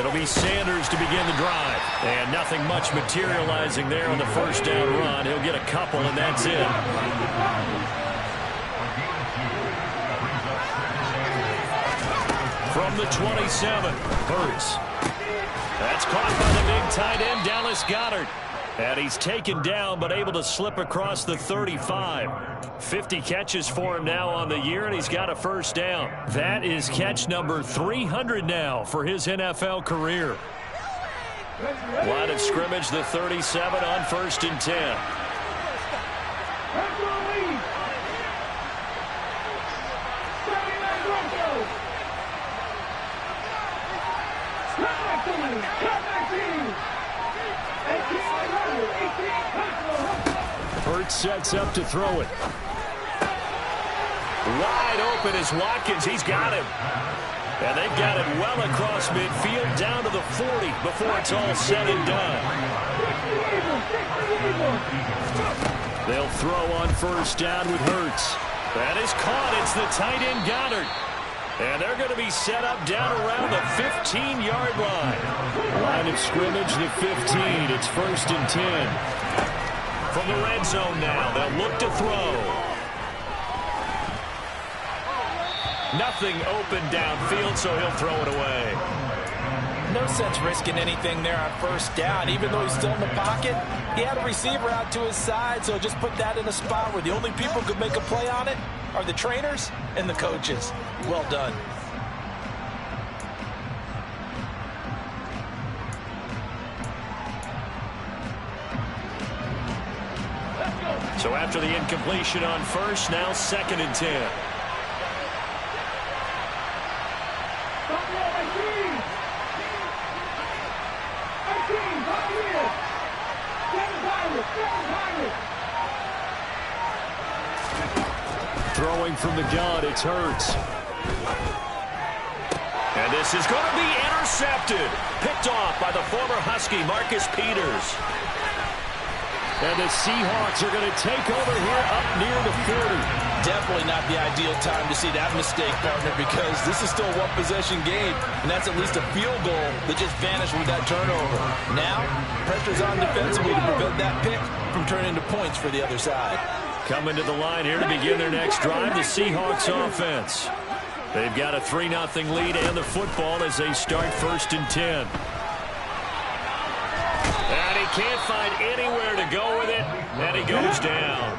It'll be Sanders to begin the drive. And nothing much materializing there on the first down run. He'll get a couple, and that's it. From the 27, Hurts. That's caught by the big tight end, Dallas Goedert. And he's taken down, but able to slip across the 35. 50 catches for him now on the year, and he's got a first down. That is catch number 300 now for his NFL career. Line of scrimmage, the 37 on 1st and 10. Hurts sets up to throw it. Wide open is Watkins. He's got him. And they've got it well across midfield down to the 40 before it's all said and done. They'll throw on first down with Hurts. That is caught. It's the tight end Goedert. And they're going to be set up down around the 15-yard line. Line of scrimmage, the 15. It's 1st and 10. From the red zone now, they'll look to throw. Nothing open downfield, so he'll throw it away. No sense risking anything there on first down. Even though he's still in the pocket, he had a receiver out to his side, so just put that in a spot where the only people who could make a play on it are the trainers and the coaches. Well done. So after the incompletion on first, now 2nd and 10. Throwing from the gun, it's Hurts. And this is going to be intercepted. Picked off by the former Husky, Marcus Peters. And the Seahawks are going to take over here up near the 40. Definitely not the ideal time to see that mistake, partner, because this is still a one-possession game, and that's at least a field goal that just vanished with that turnover. Now, pressure's on defensively to prevent that pick from turning into points for the other side. Coming to the line here to begin their next drive, the Seahawks offense. They've got a 3-0 lead and the football as they start 1st and 10. And he can't find anywhere to go with it, and he goes down.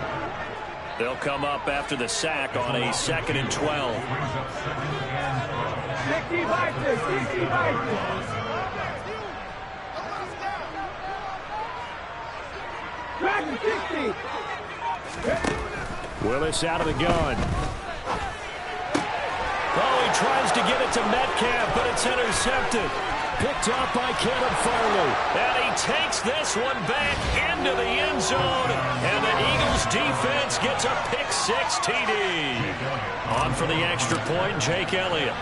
They'll come up after the sack on a 2nd and 12. Willis out of the gun. Oh, he tries to get it to Metcalf, but it's intercepted. Picked up by Caleb Farley. And he takes this one back into the end zone. And the Eagles defense gets a pick-6 TD. On for the extra point, Jake Elliott.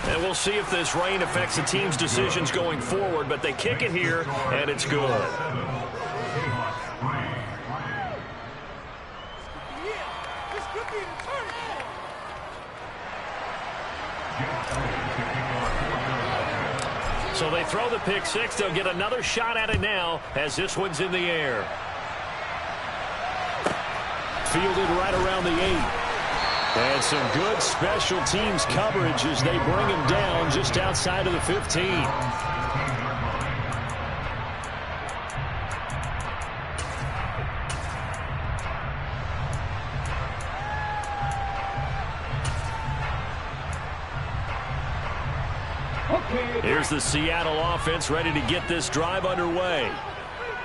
And we'll see if this rain affects the team's decisions going forward, but they kick it here, and it's good. So they throw the pick-6. They'll get another shot at it now as this one's in the air. Fielded right around the 8. And some good special teams coverage as they bring him down just outside of the 15. Here's the Seattle offense ready to get this drive underway.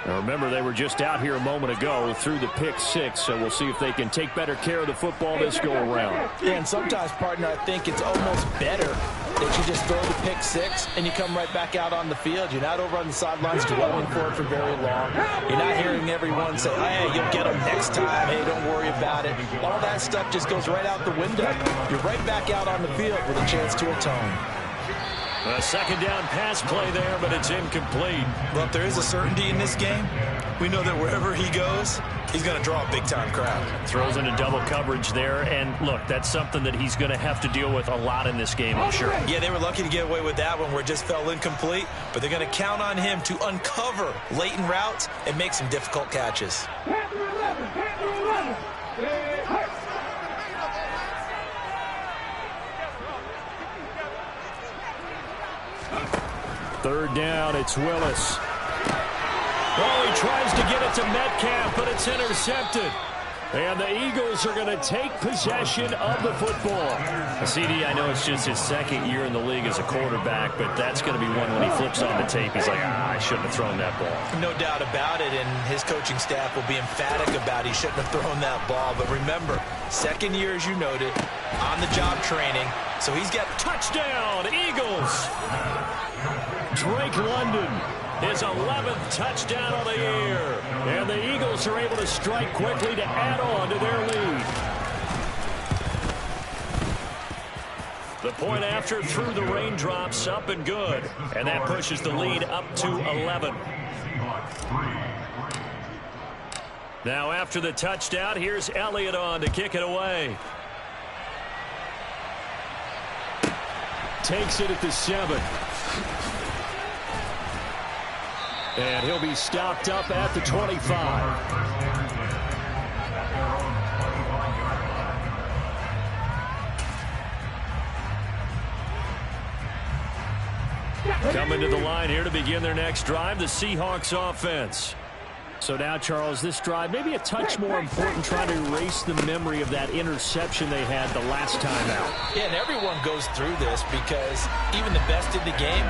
Now remember, they were just out here a moment ago through the pick-6, so we'll see if they can take better care of the football this go-around. Yeah, and sometimes, partner, I think it's almost better that you just throw the pick-6 and you come right back out on the field. You're not over on the sidelines dwelling for it for very long. You're not hearing everyone say, hey, you'll get them next time. Hey, don't worry about it. All that stuff just goes right out the window. You're right back out on the field with a chance to atone. A second down pass play there, but it's incomplete. Well, if there is a certainty in this game, we know that wherever he goes, he's going to draw a big-time crowd. Throws into double coverage there, and look, that's something that he's going to have to deal with a lot in this game, I'm sure. Yeah, they were lucky to get away with that one where it just fell incomplete, but they're going to count on him to uncover latent routes and make some difficult catches. Third down, it's Willis. Oh, he tries to get it to Metcalf, but it's intercepted. And the Eagles are going to take possession of the football. CD, I know it's just his second year in the league as a quarterback, but that's going to be one when he flips on the tape. He's like, I shouldn't have thrown that ball. No doubt about it, and his coaching staff will be emphatic about he shouldn't have thrown that ball. But remember, second year, as you noted, on-the-job training, so he's got touchdown, Eagles. Drake London, his 11th touchdown of the year. And the Eagles are able to strike quickly to add on to their lead. The point after through the raindrops, up and good. And that pushes the lead up to 11. Now after the touchdown, here's Elliott on to kick it away. Takes it at the 7. And he'll be stopped up at the 25. Coming to the line here to begin their next drive, the Seahawks offense. So now, Charles, this drive maybe a touch more important, trying to erase the memory of that interception they had the last time out. Yeah, and everyone goes through this because even the best in the game,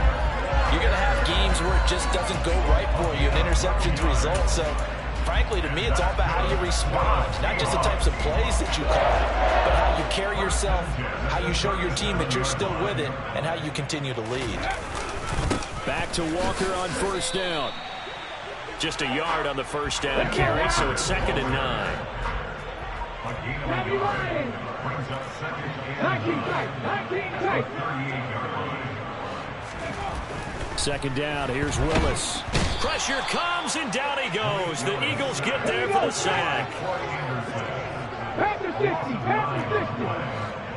you're going to have games where it just doesn't go right for you, and interceptions result. So, frankly, to me, it's all about how you respond, not just the types of plays that you call, but how you carry yourself, how you show your team that you're still with it, and how you continue to lead. Back to Walker on first down. Just a yard on the first down carry, so it's 2nd and 9. Second down, here's Willis. Pressure comes, and down he goes. The Eagles get there for the sack. After 60, after 60.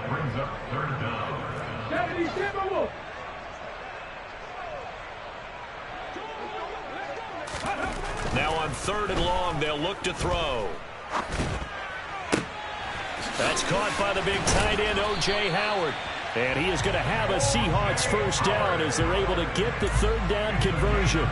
Brings up 3rd down. 77 Wolf. Now on 3rd and long, they'll look to throw. That's caught by the big tight end, O.J. Howard. And he is going to have a Seahawks first down as they're able to get the 3rd down conversion.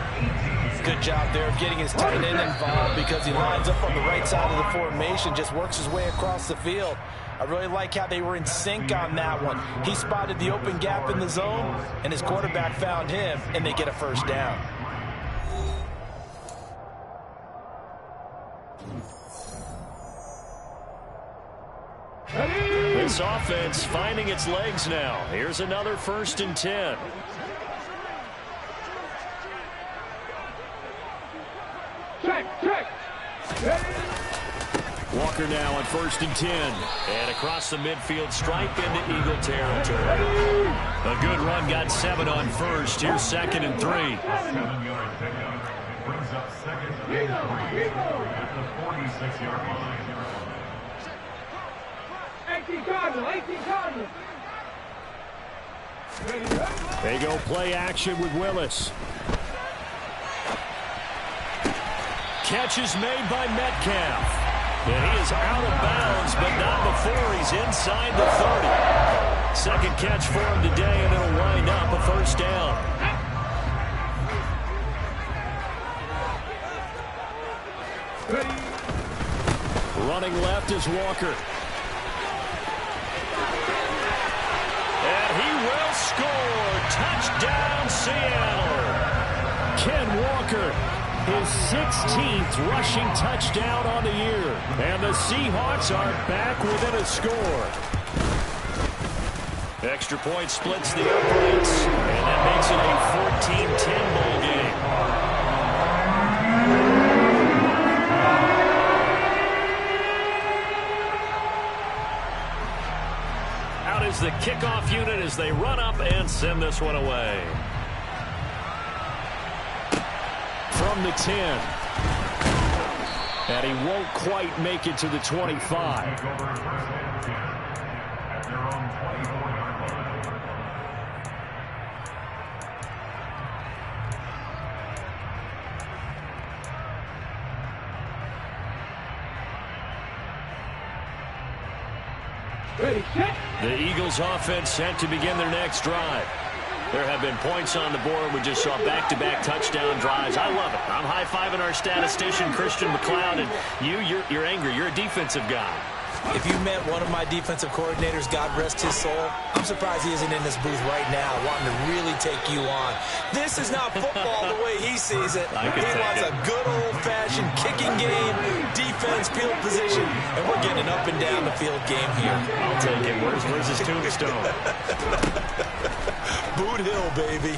Good job there of getting his tight end involved because he lines up on the right side of the formation, just works his way across the field. I really like how they were in sync on that one. He spotted the open gap in the zone, and his quarterback found him, and they get a first down. This offense finding its legs now. Here's another 1st and 10. Check. Walker now on 1st and 10. And across the midfield stripe into Eagle territory. A good run, got 7 on first. Here's 2nd and 3. 7-yard pickup. Brings up 2nd and 3 at the 46-yard line. 18 Cardinals. They go play action with Willis. Catch is made by Metcalf. And he is out of bounds, but not before he's inside the 30. 2nd catch for him today, and it'll wind up a first down. Running left is Walker. And he will score. Touchdown, Seattle. Ken Walker, his 16th rushing touchdown on the year. And the Seahawks are back within a score. Extra point splits the uprights, and that makes it a 14-10 ball game. Out is the kickoff unit as they run up and send this one away. From the 10. And he won't quite make it to the 25. The Eagles offense set to begin their next drive. There have been points on the board. We just saw back-to-back touchdown drives. I love it. I'm high-fiving our statistician, Christian McLeod, and you're angry. You're a defensive guy. If you met one of my defensive coordinators, God rest his soul, I'm surprised he isn't in this booth right now wanting to really take you on. This is not football the way he sees it. He wants a good old-fashioned kicking game, defense, field position, and we're getting an up-and-down the field game here. I'll take it. Where's his tombstone? Boot Hill, baby.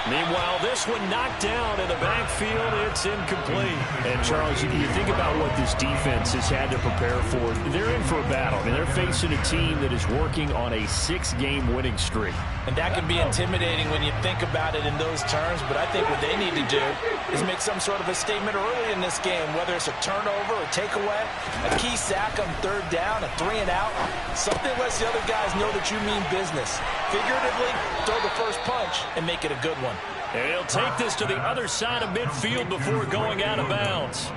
Meanwhile, this one knocked down in the backfield. It's incomplete. And, Charles, you think about what this defense has had to prepare for. They're in for a battle. I mean, they're facing a team that is working on a 6-game winning streak. And that can be intimidating when you think about it in those terms, but I think what they need to do is make some sort of a statement early in this game, whether it's a turnover, a takeaway, a key sack on third down, a 3-and-out, something lets the other guys know that you mean business. Figuratively, throw the first punch and make it a good one. And he'll take this to the other side of midfield before going out of bounds.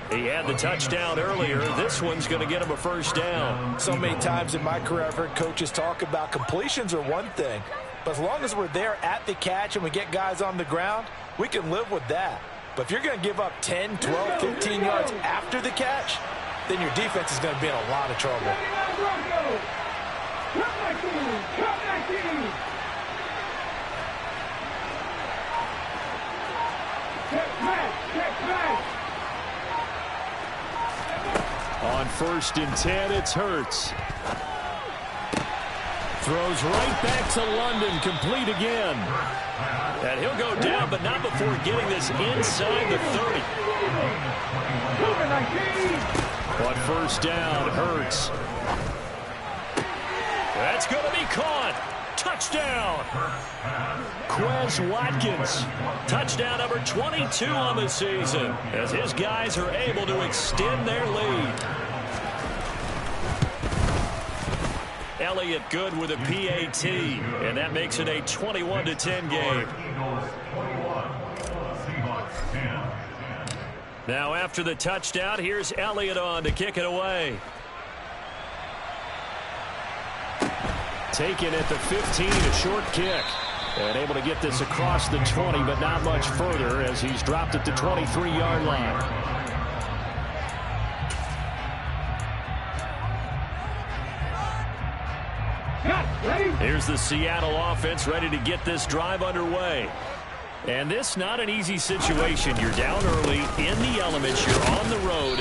He had the touchdown earlier. This one's going to get him a first down. So many times in my career, I've heard coaches talk about completions are one thing, but as long as we're there at the catch and we get guys on the ground, we can live with that. But if you're going to give up 10, 12, 15 yards after the catch, then your defense is going to be in a lot of trouble. On 1st and 10, it's Hurts. Throws right back to London, complete again. And he'll go down, but not before getting this inside the 30. On 1st down, Hurts. That's going to be caught. Touchdown. Quez Watkins. Touchdown number 22 on the season as his guys are able to extend their lead. Elliott good with a PAT, and that makes it a 21-10 game. Now after the touchdown, here's Elliott on to kick it away. Taken at the 15, a short kick. And able to get this across the 20, but not much further as he's dropped at the 23-yard line. Here's the Seattle offense ready to get this drive underway. And this not an easy situation. You're down early, in the elements, you're on the road.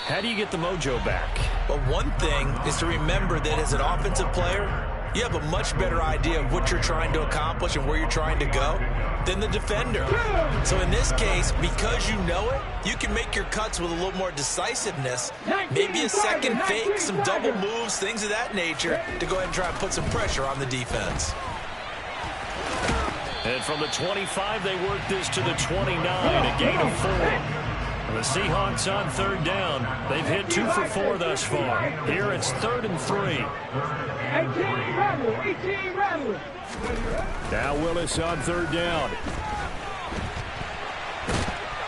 How do you get the mojo back? Well, one thing is to remember that as an offensive player, you have a much better idea of what you're trying to accomplish and where you're trying to go than the defender. So in this case, because you know it, you can make your cuts with a little more decisiveness, maybe a second fake, some double moves, things of that nature, to go ahead and try and put some pressure on the defense. And from the 25, they work this to the 29, a gain of 4. The Seahawks on 3rd down. They've hit 2 for 4 thus far. Here it's 3rd and 3. Now Willis on 3rd down.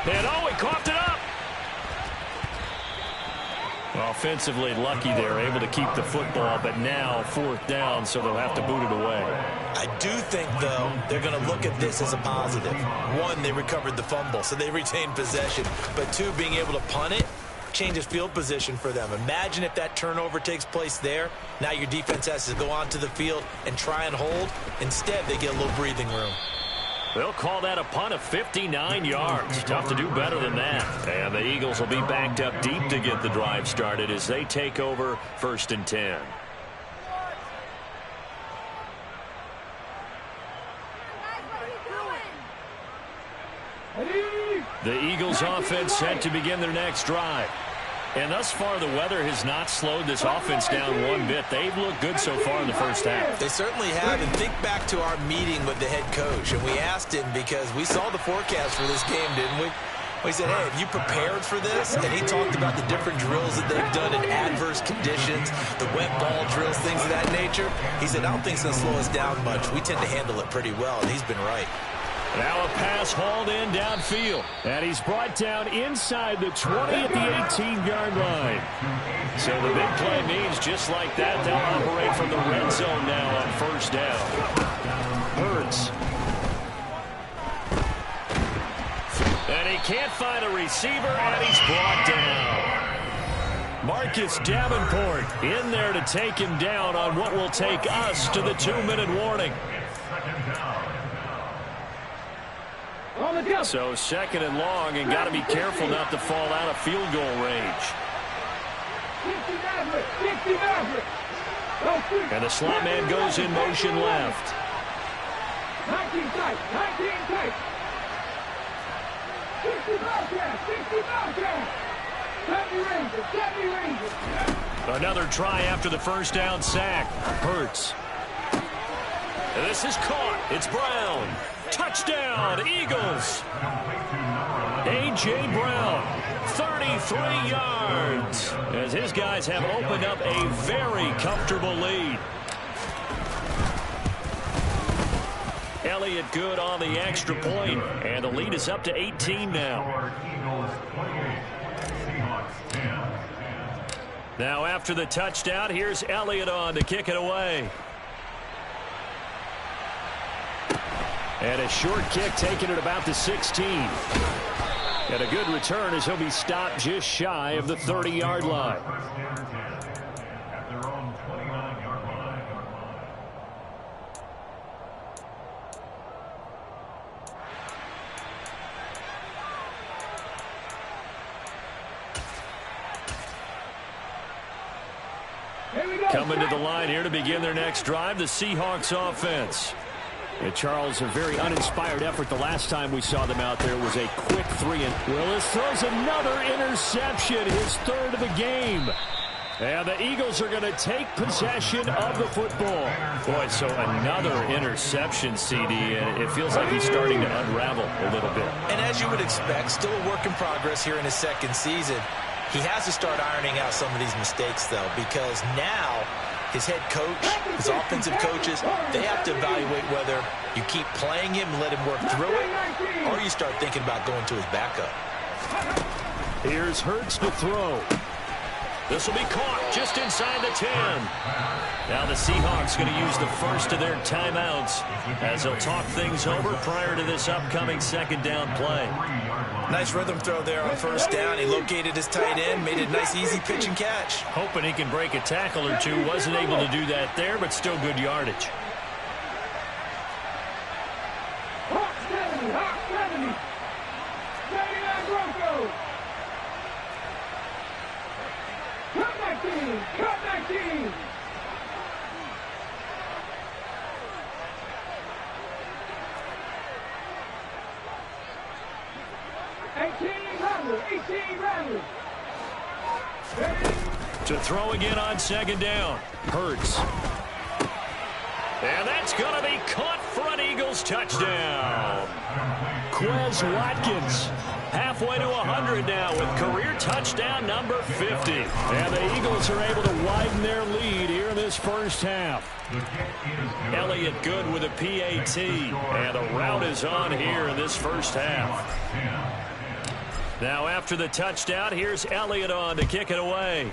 And he coughed it up. Offensively lucky there, able to keep the football, but now 4th down, so they'll have to boot it away. I do think, though, they're going to look at this as a positive. One, they recovered the fumble, so they retained possession. But two, being able to punt it changes field position for them. Imagine if that turnover takes place there. Now your defense has to go onto the field and try and hold. Instead, they get a little breathing room. They'll call that a punt of 59 yards. Tough to do better than that. And the Eagles will be backed up deep to get the drive started as they take over 1st and 10. The Eagles offense set to begin their next drive. And thus far, the weather has not slowed this offense down one bit. They've looked good so far in the first half. They certainly have. And think back to our meeting with the head coach. And we asked him, because we saw the forecast for this game, didn't we? We said, hey, have you prepared for this? And he talked about the different drills that they've done in adverse conditions, the wet ball drills, things of that nature. He said, I don't think it's going to slow us down much. We tend to handle it pretty well, and he's been right. Now a pass hauled in downfield. And he's brought down inside the 20 at the 18-yard line. So the big play means just like that, they'll operate from the red zone now on first down. Hurts. And he can't find a receiver, and he's brought down. Marcus Davenport in there to take him down on what will take us to the 2-minute warning. So second and long, and got to be careful not to fall out of field goal range. And the slot man goes in motion left. 19 tight, 19 tight. 60 Bobcats. 70 Rangers. Another try after the first down sack. Hurts. And this is caught. It's Brown. Touchdown, Eagles. A.J. Brown, 33 yards. As his guys have opened up a very comfortable lead. Elliott good on the extra point, and the lead is up to 18 now. Now after the touchdown, here's Elliott on to kick it away. And a short kick taken at about the 16. And a good return as he'll be stopped just shy of the 30-yard line. Coming to the line here to begin their next drive, the Seahawks offense. And Charles, a very uninspired effort the last time we saw them out there was a quick 3. And Willis throws another interception, his third of the game. And the Eagles are going to take possession of the football. Boy, so another interception, CD, and it feels like he's starting to unravel a little bit. And as you would expect, still a work in progress here in his second season. He has to start ironing out some of these mistakes, though, because now his head coach, his offensive coaches, they have to evaluate whether you keep playing him and let him work through it, or you start thinking about going to his backup. Here's Hurts to throw. This will be caught just inside the 10. Now the Seahawks going to use the first of their timeouts as they'll talk things over prior to this upcoming second down play. Nice rhythm throw there on first down. He located his tight end, made it a nice easy pitch and catch. Hoping he can break a tackle or two. Wasn't able to do that there, but still good yardage. Hawk 70. 79 Broncos. Cut 19. 18 Randall. To throw again on second down. Hurts. And that's going to be caught for an Eagles touchdown. Quez Watkins halfway to 100 now with career touchdown number 50. And the Eagles are able to widen their lead here in this first half. Elliott good with a PAT. And the route is on here in this first half. Now after the touchdown, here's Elliott on to kick it away.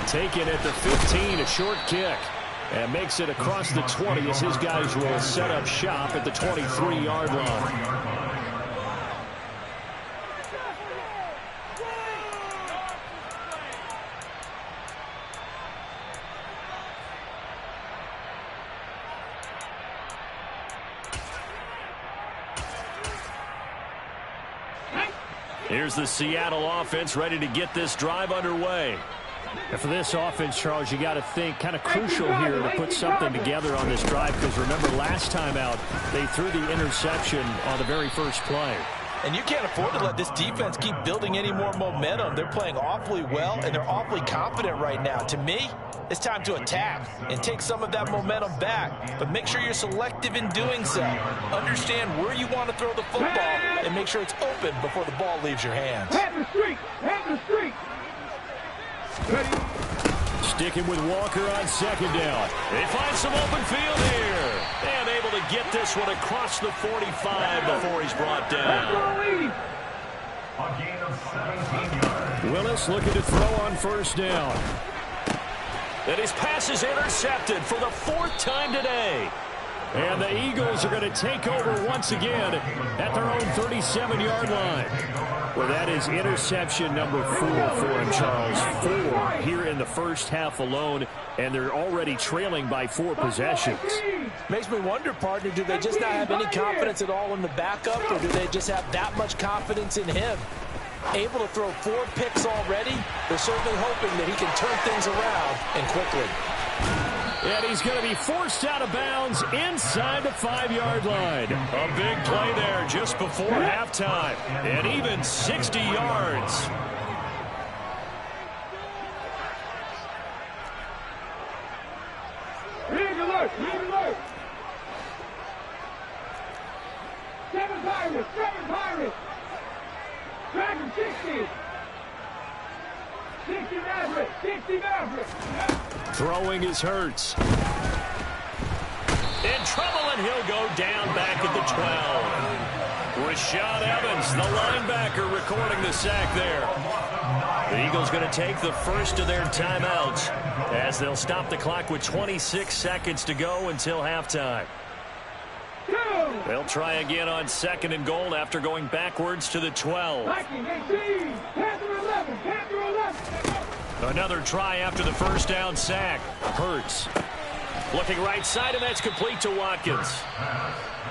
Taken at the 15, a short kick. And makes it across the 20 as his guys will set up shop at the 23-yard line. Here's the Seattle offense ready to get this drive underway. And for this offense, Charles, you got to think kind of crucial here to put something together on this drive, because remember last time out, they threw the interception on the very first play. And you can't afford to let this defense keep building any more momentum. They're playing awfully well, and they're awfully confident right now. To me, it's time to attack and take some of that momentum back. But make sure you're selective in doing so. Understand where you want to throw the football and make sure it's open before the ball leaves your hands. Have the streak. Have the streak. Ready. Sticking with Walker on second down. They find some open field here. And able to get this one across the 45 before he's brought down. A gain of 17 yards. Willis looking to throw on first down. And his pass is intercepted for the fourth time today. And the Eagles are going to take over once again at their own 37-yard line. Well, that is interception number 4 for him, Charles. 4 here in the first half alone, and they're already trailing by 4 possessions. Makes me wonder, partner, do they just not have any confidence at all in the backup, or do they just have that much confidence in him? Able to throw 4 picks already, they're certainly hoping that he can turn things around and quickly. And he's going to be forced out of bounds inside the 5-yard line. A big play there just before halftime. And even 60 yards. Red alert. Red alert. 7 Pirates. 7 Pirates. Dragon 60. 60 Mavericks. 60 Mavericks. Throwing is Hurts. In trouble, and he'll go down back at the 12. Rashaan Evans, the linebacker, recording the sack there. The Eagles going to take the first of their timeouts as they'll stop the clock with 26 seconds to go until halftime. They'll try again on second and goal after going backwards to the 12. Another try after the first down sack. Hurts. Looking right side, and that's complete to Watkins.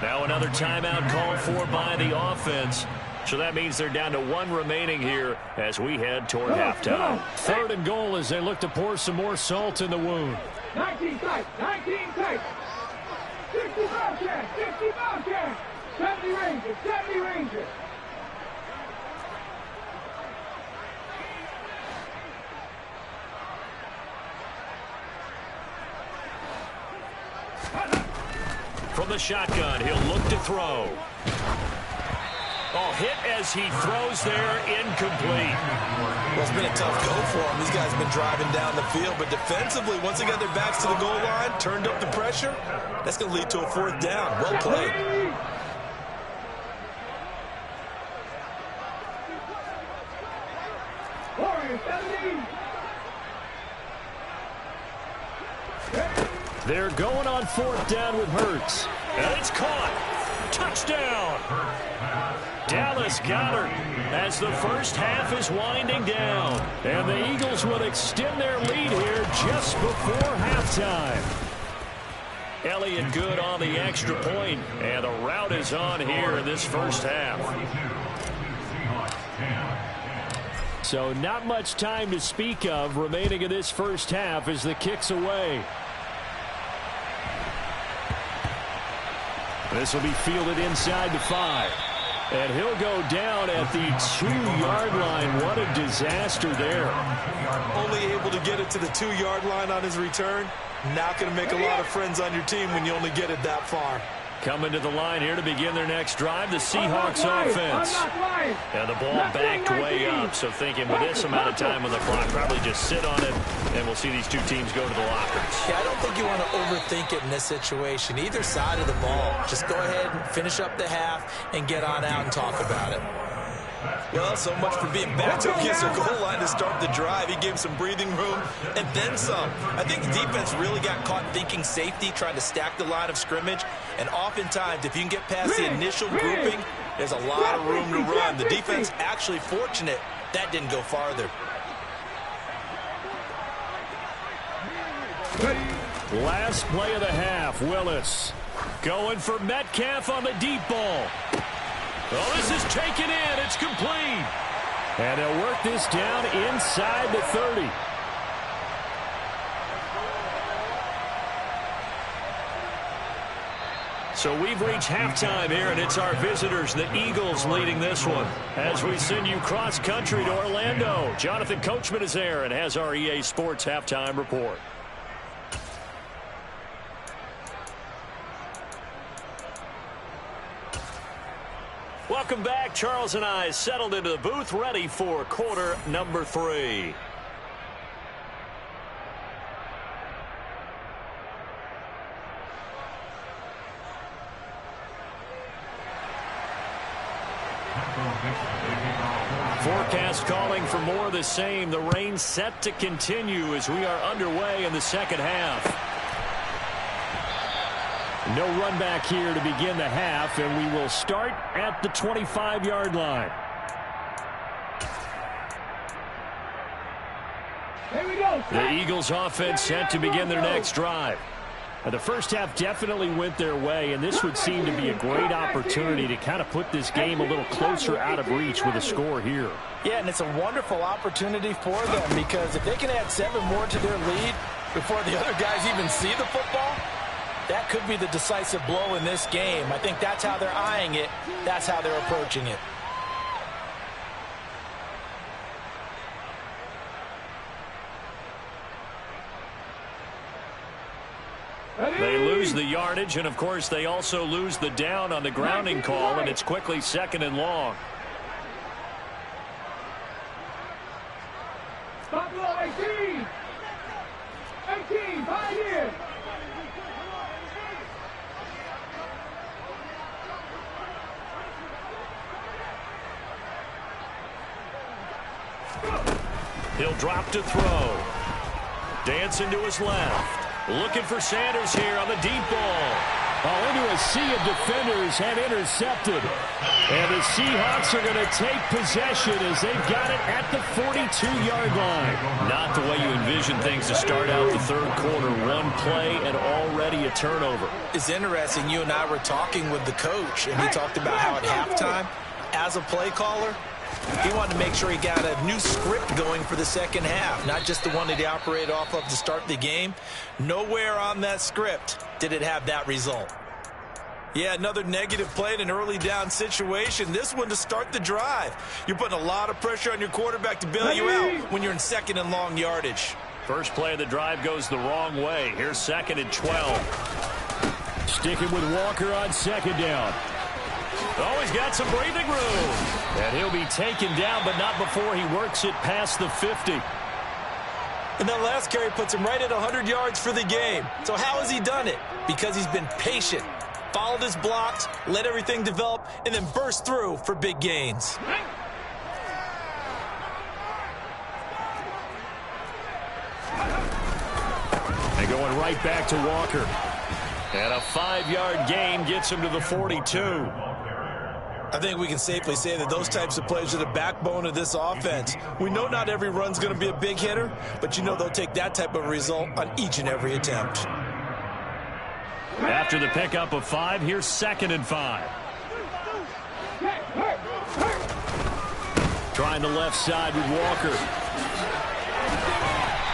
Now another timeout called for by the offense. So that means they're down to 1 remaining here as we head toward halftime. Third and goal as they look to pour some more salt in the wound. 19 tight. 19 tight. 60 Bobcats. 60 Bobcats. 70 Rangers. 70 Rangers. From the shotgun, he'll look to throw. Oh, hit as he throws there, incomplete. Well, it's been a tough go for them. These guys have been driving down the field, but defensively, once they got their backs to the goal line, turned up the pressure, that's going to lead to a 4th down. Well played. Warriors 70. They're going on 4th down with Hurts. And it's caught. Touchdown. Dallas Goedert as the first half is winding down. And the Eagles will extend their lead here just before halftime. Elliott good on the extra point, and the route is on here in this first half. So not much time to speak of remaining in this first half as the kick's away. This will be fielded inside the 5. And he'll go down at the 2-yard line. What a disaster there. Only able to get it to the 2-yard line on his return. Not going to make a lot of friends on your team when you only get it that far. Coming to the line here to begin their next drive, the Seahawks offense. And the ball backed way up, so thinking with this amount of time on the clock, probably just sit on it, and we'll see these two teams go to the lockers. Yeah, I don't think you want to overthink it in this situation. Either side of the ball, just go ahead and finish up the half and get on out and talk about it. Well, so much for being backed up against the goal line to start the drive. He gave him some breathing room and then some. I think the defense really got caught thinking safety, trying to stack the line of scrimmage. And oftentimes, if you can get past the initial grouping, there's a lot of room to run. The defense actually fortunate that didn't go farther. Last play of the half, Willis going for Metcalf on the deep ball. Oh, this is taken in. It's complete. And they'll work this down inside the 30. So we've reached halftime here, and it's our visitors, the Eagles, leading this one. As we send you cross-country to Orlando, Jonathan Coachman is there and has our EA Sports halftime report. Welcome back. Charles and I settled into the booth, ready for quarter number 3. Forecast calling for more of the same. The rain set to continue as we are underway in the second half. No run back here to begin the half, and we will start at the 25-yard line. Here we go. The Eagles offense set to begin their next drive. The first half definitely went their way, and this would seem to be a great opportunity to kind of put this game a little closer out of reach with a score here. Yeah, and it's a wonderful opportunity for them because if they can add 7 more to their lead before the other guys even see the football, that could be the decisive blow in this game. I think that's how they're eyeing it. That's how they're approaching it. They lose the yardage, and, of course, they also lose the down on the grounding call, and it's quickly 2nd and long. Buffalo 18. 18, 5 years. He'll drop to throw. Dancing to his left. Looking for Sanders here on the deep ball. Into a sea of defenders have intercepted. And the Seahawks are going to take possession as they've got it at the 42-yard line. Not the way you envision things to start out the third quarter. One play and already a turnover. It's interesting. You and I were talking with the coach, and he talked about how at halftime, as a play caller, he wanted to make sure he got a new script going for the second half, not just the one that he operated off of to start the game. Nowhere on that script did it have that result. Yeah, another negative play in an early down situation. This one to start the drive. You're putting a lot of pressure on your quarterback to bail you out when you're in 2nd and long yardage. First play of the drive goes the wrong way. Here's 2nd and 12. Sticking with Walker on 2nd down. Oh, he's got some breathing room. And he'll be taken down, but not before he works it past the 50. And that last carry puts him right at 100 yards for the game. So how has he done it? Because he's been patient, followed his blocks, let everything develop, and then burst through for big gains. And going right back to Walker. And a 5-yard gain gets him to the 42. I think we can safely say that those types of plays are the backbone of this offense. We know not every run's going to be a big hitter, but you know they'll take that type of result on each and every attempt. After the pickup of 5, here's 2nd and 5. Trying the left side with Walker.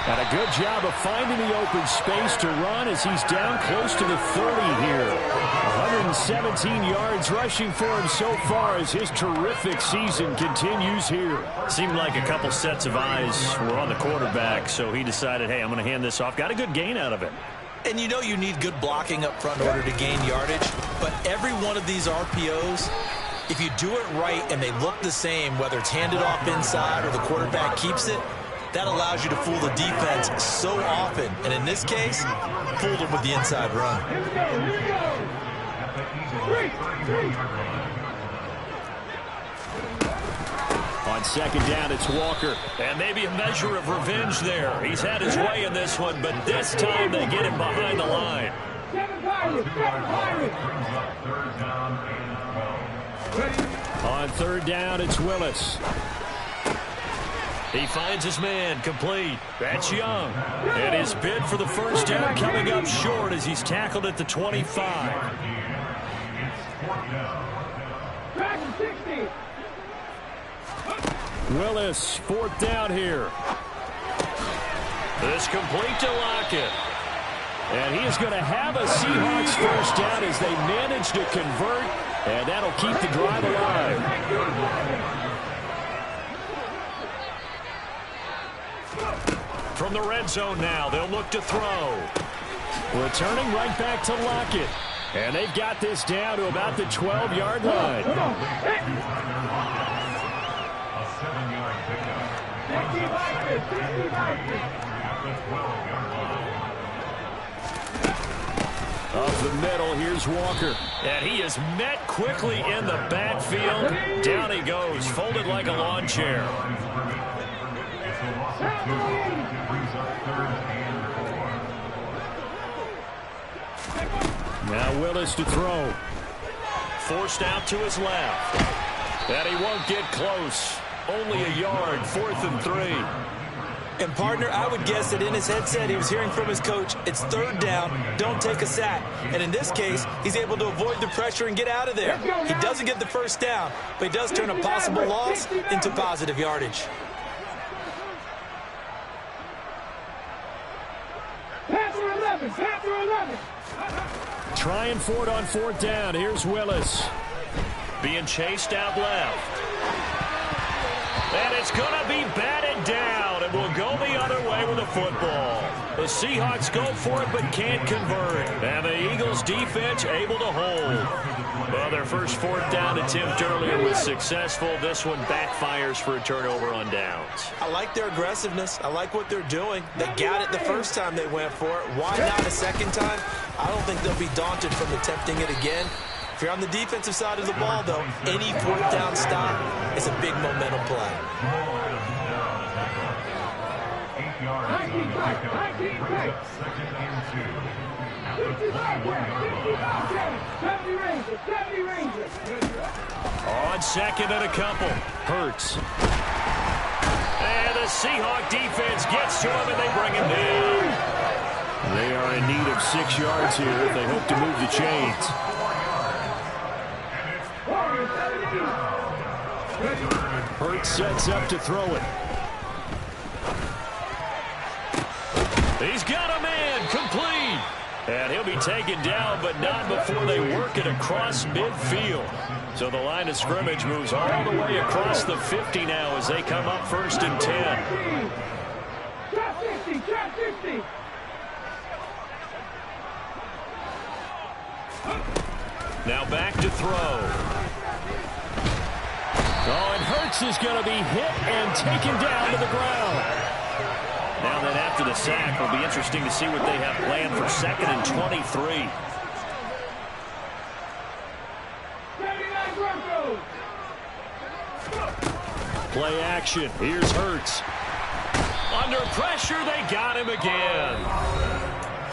And a good job of finding the open space to run as he's down close to the 30 here. 117 yards rushing for him so far as his terrific season continues here. Seemed like a couple sets of eyes were on the quarterback, so he decided, hey, I'm going to hand this off. Got a good gain out of it. And you know you need good blocking up front in order to gain yardage, but every one of these RPOs, if you do it right and they look the same, whether it's handed off inside or the quarterback keeps it, that allows you to fool the defense so often. And in this case, fooled them with the inside run. Here we go. On 2nd down, it's Walker. And maybe a measure of revenge there. He's had his way in this one, but this time they get him behind the line. 7 Pirates. 7 Pirates. On 3rd down, it's Willis. He finds his man, complete. That's Young. And his bid for the first down coming up short as he's tackled at the 25. Back to 60. Willis, 4th down here. This complete to Lockett. And he is going to have a Seahawks first down as they manage to convert, and that'll keep the drive alive. From the red zone now, they'll look to throw. Returning right back to Lockett. And they've got this down to about the 12-yard line. A 7-yard pickup. At the 12-yard line. Up the middle, here's Walker. And he is met quickly in the backfield. Down he goes, folded like a lawn chair. It's a loss of 2. It brings up 3rd and 4. Now Willis to throw. Forced out to his left. And he won't get close. Only a yard, 4th and 3. And, partner, I would guess that in his headset he was hearing from his coach, it's 3rd down, don't take a sack. And in this case, he's able to avoid the pressure and get out of there. He doesn't get the first down, but he does turn a possible loss into positive yardage. Panther 11, Panther 11. Trying for it on 4th down. Here's Willis. Being chased out left. And it's going to be batted down. It will go the other way with the football. The Seahawks go for it but can't convert. And the Eagles defense able to hold. Well, their first 4th down attempt earlier was successful. This one backfires for a turnover on downs. I like their aggressiveness. I like what they're doing. They got it the first time they went for it. Why not a second time? I don't think they'll be daunted from attempting it again. If you're on the defensive side of the ball, though, any 4th down stop is a big momentum play. 8 yards on the pickup. Brings up 2nd and 2. At the 21-yard line. 70 Rangers, 70 Rangers. On 2nd and a couple. Hurts. And the Seahawk defense gets to him and they bring him down. They are in need of 6 yards here if they hope to move the chains. Hurts sets up to throw it. He's got a man, complete. And he'll be taken down, but not before they work it across midfield. So the line of scrimmage moves all the way across the 50 now as they come up 1st and 10. Trap 50, trap 50. Now back to throw. Oh, and Hurts is going to be hit and taken down to the ground. Now then after the sack, it'll be interesting to see what they have planned for 2nd and 23. 79 Broncos. Play action. Here's Hurts. Under pressure, they got him again.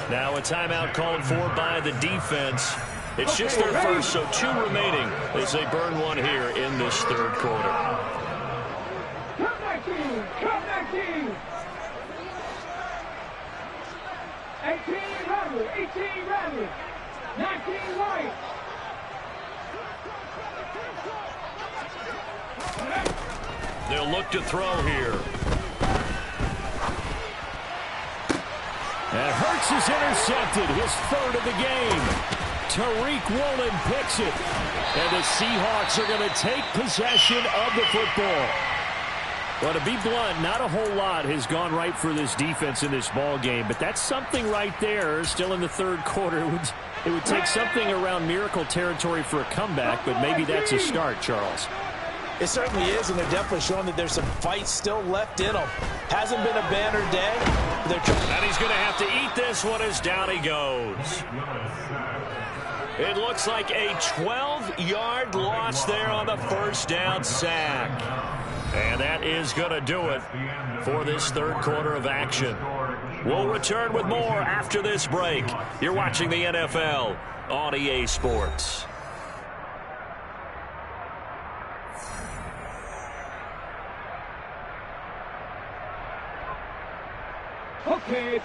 Now a timeout called for by the defense. It's just their first, so 2 remaining as they burn one here in this 3rd quarter. Come back team, come back team. 18 Radley, 18 Radley. 19 White. They'll look to throw here. And Hurts is intercepted, his 3rd of the game. Tariq Woolen picks it. And the Seahawks are going to take possession of the football. Well, to be blunt, not a whole lot has gone right for this defense in this ball game, but that's something right there. Still in the 3rd quarter. It would take something around miracle territory for a comeback, but maybe that's a start, Charles. It certainly is, and they're definitely showing that there's some fight still left in them. Hasn't been a banner day. And he's going to have to eat this one as down he goes. It looks like a 12-yard loss there on the 1st down sack. And that is going to do it for this 3rd quarter of action. We'll return with more after this break. You're watching the NFL on EA Sports.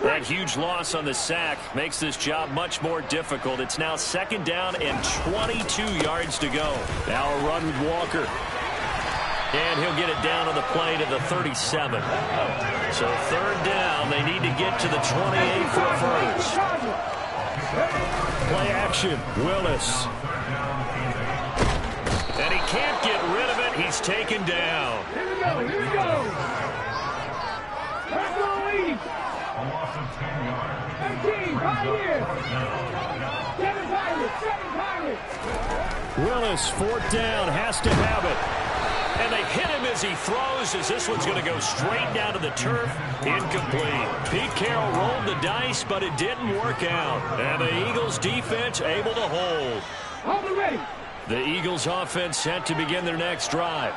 That huge loss on the sack makes this job much more difficult. It's now 2nd down and 22 yards to go. Now a run with Walker. And he'll get it down on the play to the 37. So third down, they need to get to the 28 for a first. Play action, Willis. And he can't get rid of it. He's taken down. Here we go, here we go. Let's go, lead. A loss of 10 yards. 18, 5 years. 7 Pirates, 7 Pirates. Willis, fourth down, has to have it. And they hit him as he throws, as this one's going to go straight down to the turf. Incomplete. Pete Carroll rolled the dice, but it didn't work out. And the Eagles defense able to hold. Hold it ready. The Eagles offense set to begin their next drive.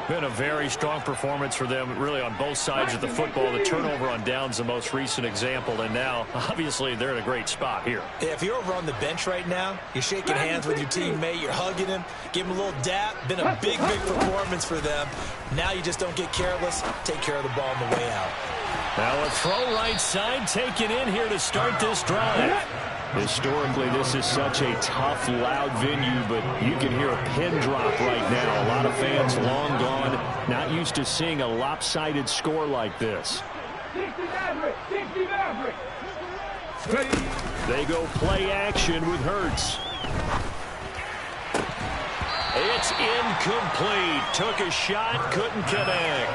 Been a very strong performance for them, really, on both sides of the football. The turnover on downs, the most recent example, and now, obviously, they're in a great spot here. If you're over on the bench right now, you're shaking hands with your teammate, you're hugging him, give him a little dap. Been a big, big performance for them. Now you just don't get careless. Take care of the ball on the way out. Now a throw right side taken in here to start this drive. Historically, this is such a tough, loud venue, but you can hear a pin drop right now. A lot of fans long gone, not used to seeing a lopsided score like this. 60 Maverick, 60 Maverick. They go play action with Hurts. It's incomplete. Took a shot, couldn't connect.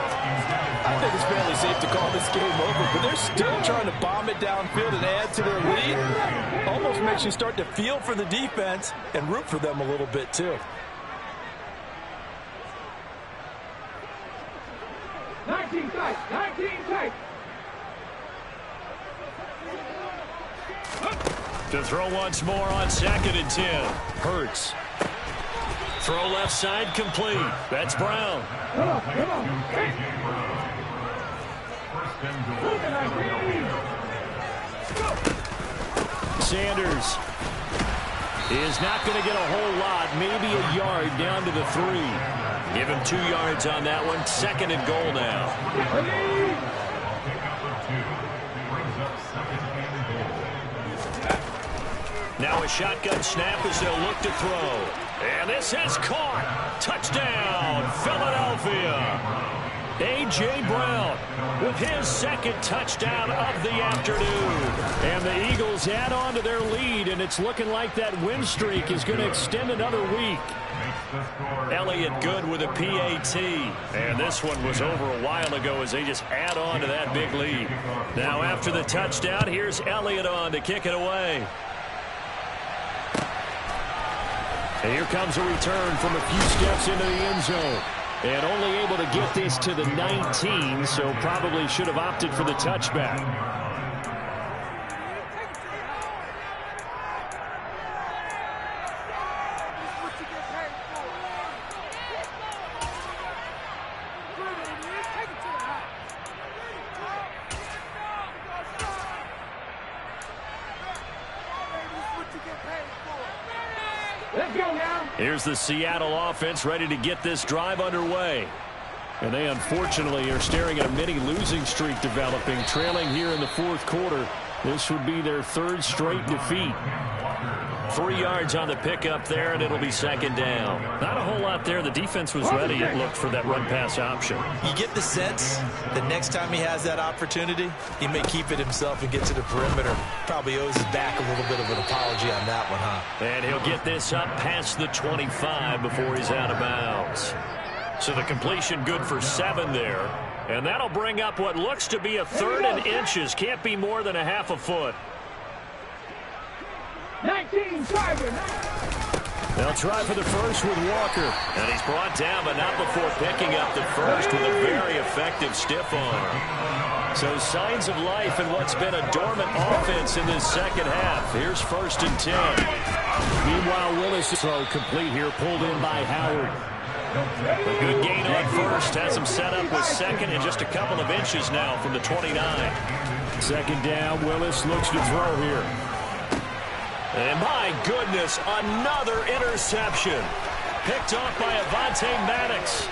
I think it's fairly safe to call this game over, but they're still trying to bomb it downfield and add to their lead. Almost makes you start to feel for the defense and root for them a little bit, too. 19 tight, 19 tight. To throw once more on 2nd and 10. Hurts. Throw left side complete. That's Brown. Come on, come on. First and goal. Sanders is not going to get a whole lot, maybe a yard down to the 3. Give him 2 yards on that one. 2nd and goal now. Pickup of 2. Brings up 2nd and goal. Now a shotgun snap as they'll look to throw. And this is caught. Touchdown, Philadelphia. A.J. Brown with his 2nd touchdown of the afternoon. And the Eagles add on to their lead, and it's looking like that win streak is going to extend another week. Elliott good with a PAT. And this one was over a while ago as they just add on to that big lead. Now after the touchdown, here's Elliott on to kick it away. And here comes a return from a few steps into the end zone. And only able to get this to the 19, so probably should have opted for the touchback. Let's go now. Here's the Seattle offense ready to get this drive underway. And they unfortunately are staring at a mini losing streak developing, trailing here in the 4th quarter. This would be their 3rd straight defeat. 3 yards on the pickup there, and it'll be 2nd down. Not a whole lot there. The defense was ready. It looked for that run-pass option. You get the sense that next time he has that opportunity, he may keep it himself and get to the perimeter. Probably owes his back a little bit of an apology on that one, huh? And he'll get this up past the 25 before he's out of bounds. So the completion good for 7 there. And that'll bring up what looks to be a 3rd and inches. Can't be more than a half a foot. 19 Tiger. They'll try for the first with Walker. And he's brought down, but not before picking up the first with a very effective stiff arm. So signs of life in what's been a dormant offense in this 2nd half. Here's 1st and 10. Meanwhile, Willis throw complete here, pulled in by Howard. A good gain on 1st, has him set up with 2nd and just a couple of inches now from the 29. 2nd down, Willis looks to throw here. And my goodness, another interception. Picked off by Avonte Maddox.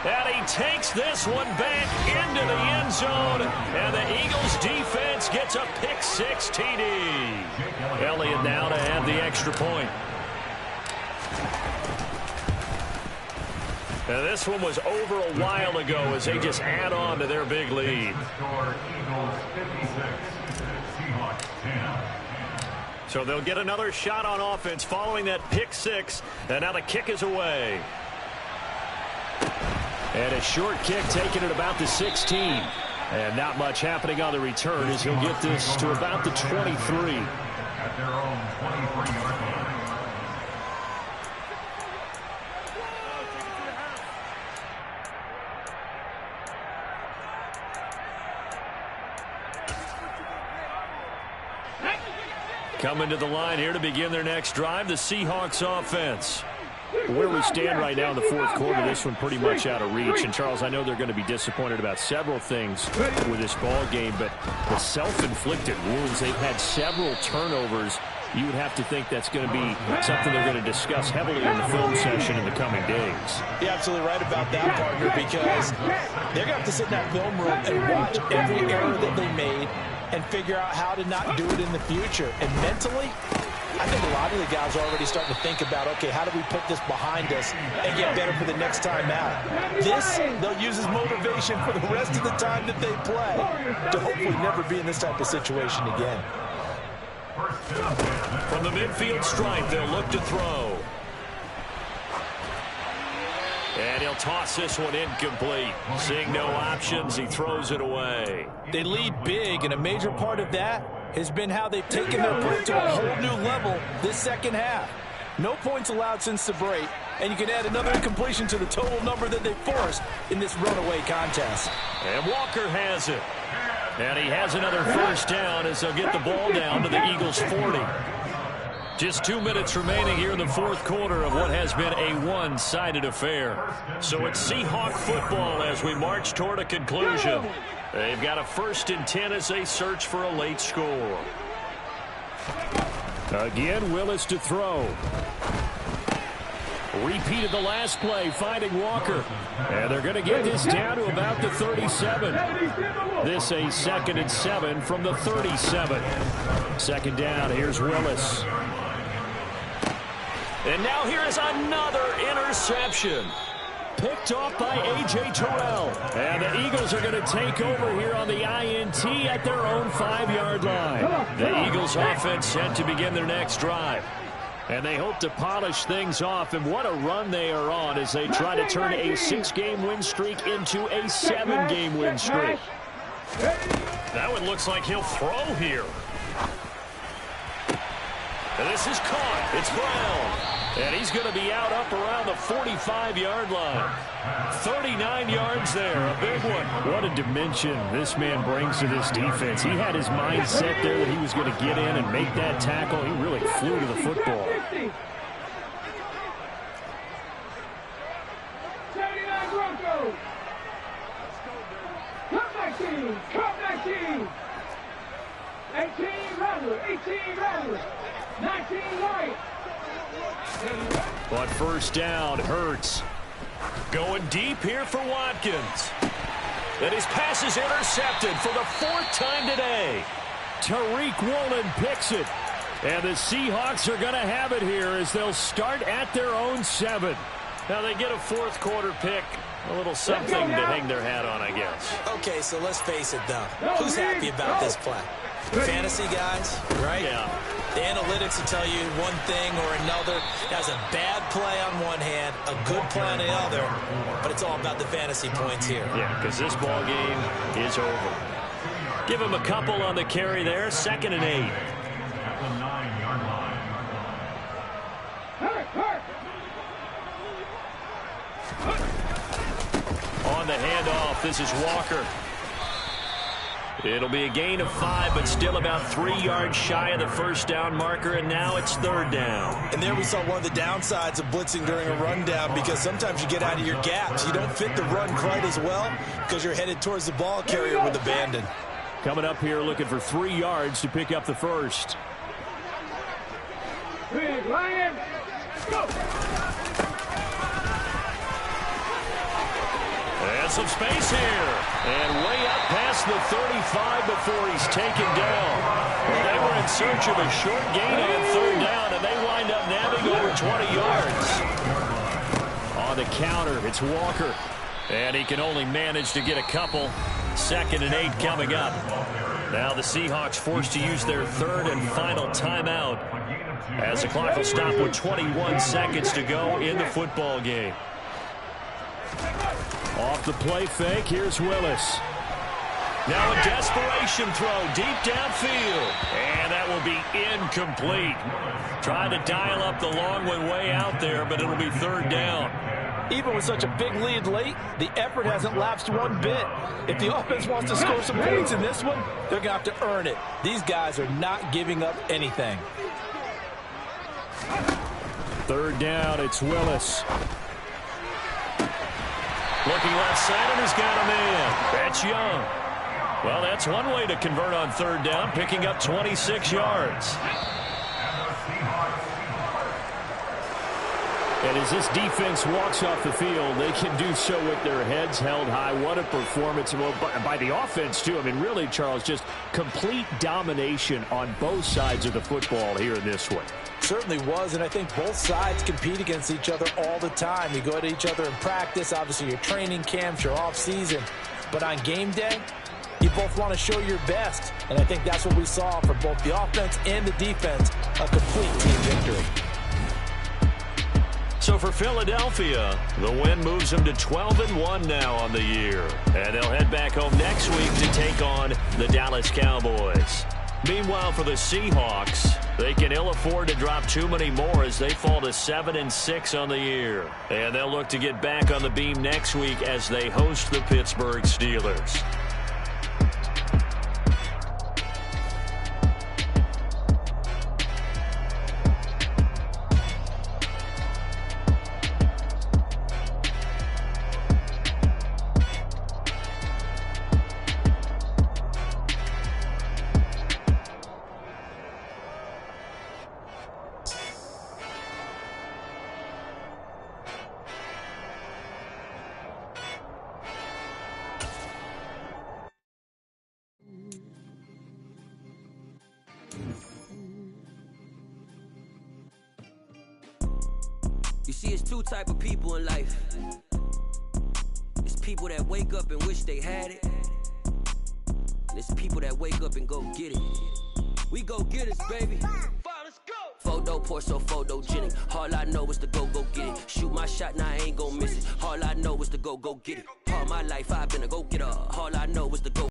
And he takes this one back into the end zone. And the Eagles defense gets a pick-6 TD. Elliott now to add the extra point. And this one was over a while ago as they just add on to their big lead. Score Eagles 56, Seahawks 10. So they'll get another shot on offense following that pick six. And now the kick is away. And a short kick taken at about the 16. And not much happening on the return as he'll get this to about the 23. At their own 23-yard line. Coming to the line here to begin their next drive, the Seahawks offense. Where we stand right now in the fourth quarter, this one pretty much out of reach. And, Charles, I know they're going to be disappointed about several things with this ball game, but the self-inflicted wounds, they've had several turnovers. You would have to think that's going to be something they're going to discuss heavily in the film session in the coming days. You're absolutely right about that, partner, because they're going to have to sit in that film room and watch every error that they made and figure out how to not do it in the future. And mentally, I think a lot of the guys are already starting to think about, okay, how do we put this behind us and get better for the next time out? This, they'll use as motivation for the rest of the time that they play to hopefully never be in this type of situation again. From the midfield stripe, they'll look to throw. And he'll toss this one incomplete. Seeing no options, he throws it away. They lead big, and a major part of that has been how they've taken their play to a whole new level this second half. No points allowed since the break, and you can add another incompletion to the total number that they forced in this runaway contest. And Walker has it. And he has another first down as they'll get the ball down to the Eagles' 40. Just 2 minutes remaining here in the fourth quarter of what has been a one-sided affair. So it's Seahawk football as we march toward a conclusion. They've got a 1st and 10 as they search for a late score. Again, Willis to throw. Repeated the last play, finding Walker. And they're going to get this down to about the 37. This a 2nd and 7 from the 37. Second down, here's Willis. And now here is another interception. Picked off by A.J. Terrell. And the Eagles are going to take over here on the INT at their own 5-yard line. The Eagles offense set to begin their next drive. And they hope to polish things off. And what a run they are on as they try to turn a 6-game win streak into a 7-game win streak. That one looks like he'll throw here. And this is caught. It's Brown. And he's going to be out up around the 45-yard line. 39 yards there, a big one. What a dimension this man brings to this defense. He had his mind set there that he was going to get in and make that tackle. He really flew to the football. 79 Broncos. Comeback team. Comeback team. 18 Rattler. 18 Rattler. 19 White. But first down, Hurts. Going deep here for Watkins. And his pass is intercepted for the 4th time today. Tariq Woolen picks it. And the Seahawks are going to have it here as they'll start at their own 7. Now they get a 4th quarter pick. A little something to hang their hat on, I guess. Okay, so let's face it, though. Who's happy about this play? Fantasy guys, right? Yeah. The analytics will tell you one thing or another. That's a bad play on one hand, a good play on the other, but it's all about the fantasy points here. Yeah, because this ball game is over. Give him a couple on the carry there, 2nd and 8. At the 9-yard line. On the handoff, this is Walker. It'll be a gain of 5, but still about 3 yards shy of the first down marker, and now it's 3rd down. And there we saw one of the downsides of blitzing during a rundown, because sometimes you get out of your gaps. You don't fit the run quite as well because you're headed towards the ball carrier with abandon. Coming up here looking for 3 yards to pick up the first. Big Lion. Go. And some space here. And way up past the 35 before he's taken down. Well, they were in search of a short gain on 3rd down, and they wind up nabbing over 20 yards. On the the counter. It's Walker. And he can only manage to get a couple. 2nd and 8 coming up. Now the Seahawks forced to use their 3rd and final timeout as the clock will stop with 21 seconds to go in the football game. Off the play fake, here's Willis. Now a desperation throw deep downfield. And that will be incomplete. Trying to dial up the long one way out there, but it'll be 3rd down. Even with such a big lead late, the effort hasn't lapsed one bit. If the offense wants to score some points in this one, they're going to have to earn it. These guys are not giving up anything. 3rd down, it's Willis. Looking left side, and he's got a man. That's Young. Well, that's one way to convert on 3rd down, picking up 26 yards. And as this defense walks off the field, they can do so with their heads held high. What a performance by the offense, too. I mean, really, Charles, just complete domination on both sides of the football here in this one. Certainly was, and I think both sides compete against each other all the time. You go at each other in practice, obviously your training camps, your off-season. But on game day, you both want to show your best. And I think that's what we saw from both the offense and the defense, a complete team victory. So for Philadelphia, the win moves them to 12-1 now on the year. And they'll head back home next week to take on the Dallas Cowboys. Meanwhile, for the Seahawks, they can ill afford to drop too many more as they fall to 7-6 on the year. And they'll look to get back on the beam next week as they host the Pittsburgh Steelers. You see, it's two type of people in life. It's people that wake up and wish they had it. And it's people that wake up and go get it. We go get it, baby. Let's go. Photo pour so photogenic. All I know is to go get it. Shoot my shot, now I ain't gon' miss it. All I know is to go get it. All my life I've been a go-getter.